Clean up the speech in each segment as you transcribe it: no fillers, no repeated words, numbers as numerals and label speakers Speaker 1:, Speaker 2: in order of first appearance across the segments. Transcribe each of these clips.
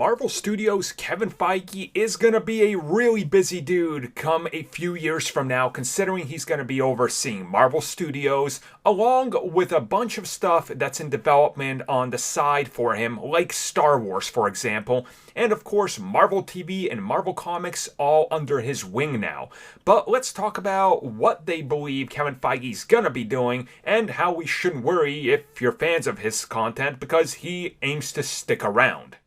Speaker 1: Marvel Studios' Kevin Feige is going to be a really busy dude come a few years from now, considering he's going to be overseeing Marvel Studios, along with a bunch of stuff that's in development on the side for him, like Star Wars, for example, and of course Marvel TV and Marvel Comics all under his wing now. But let's talk about what they believe Kevin Feige's going to be doing, and how we shouldn't worry if you're fans of his content, because he aims to stick around.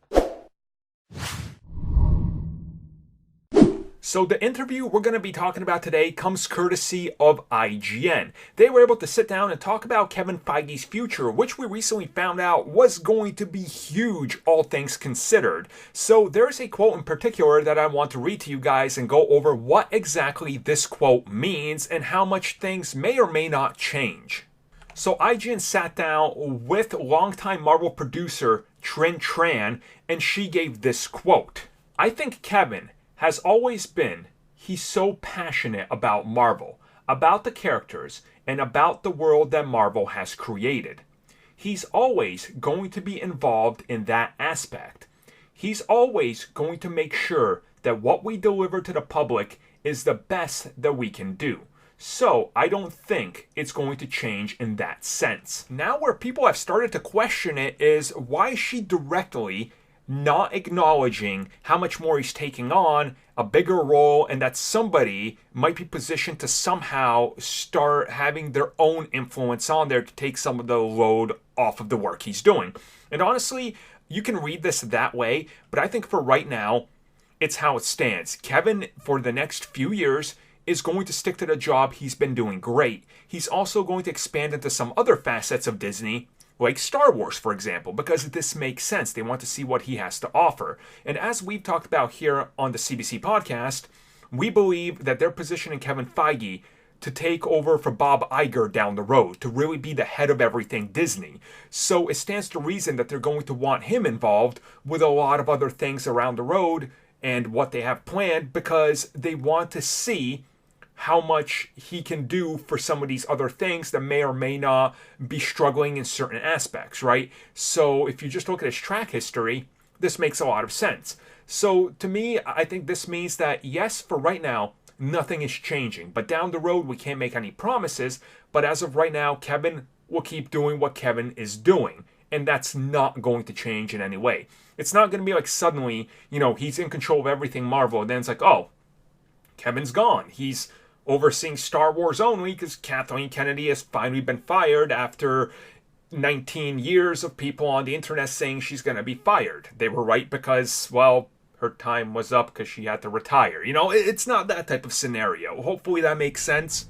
Speaker 1: So the interview we're going to be talking about today comes courtesy of IGN. They were able to sit down and talk about Kevin Feige's future, which we recently found out was going to be huge, all things considered. So there's a quote in particular that I want to read to you guys and go over what exactly this quote means and how much things may or may not change. So IGN sat down with longtime Marvel producer Trin Tran, and she gave this quote. "I think Kevin has always been, he's so passionate about Marvel, about the characters, and about the world that Marvel has created. He's always going to be involved in that aspect. He's always going to make sure that what we deliver to the public is the best that we can do. So I don't think it's going to change in that sense." Now where people have started to question it is, why is she directly not acknowledging how much more he's taking on, a bigger role, and that somebody might be positioned to somehow start having their own influence on there to take some of the load off of the work he's doing. And honestly, you can read this that way, but I think for right now, it's how it stands. Kevin, for the next few years, is going to stick to the job he's been doing great. He's also going to expand into some other facets of Disney, like Star Wars, for example, because this makes sense. They want to see what he has to offer. And as we've talked about here on the CBC podcast, we believe that they're positioning Kevin Feige to take over for Bob Iger down the road, to really be the head of everything Disney. So it stands to reason that they're going to want him involved with a lot of other things around the road and what they have planned, because they want to see how much he can do for some of these other things that may or may not be struggling in certain aspects, right? So if you just look at his track history, this makes a lot of sense. So to me, I think this means that yes, for right now, nothing is changing. But down the road, we can't make any promises. But as of right now, Kevin will keep doing what Kevin is doing. And that's not going to change in any way. It's not going to be like suddenly, he's in control of everything Marvel. And then it's like, oh, Kevin's gone. He's overseeing Star Wars only because Kathleen Kennedy has finally been fired after 19 years of people on the internet saying she's going to be fired. They were right because, well, her time was up because she had to retire. It's not that type of scenario. Hopefully that makes sense.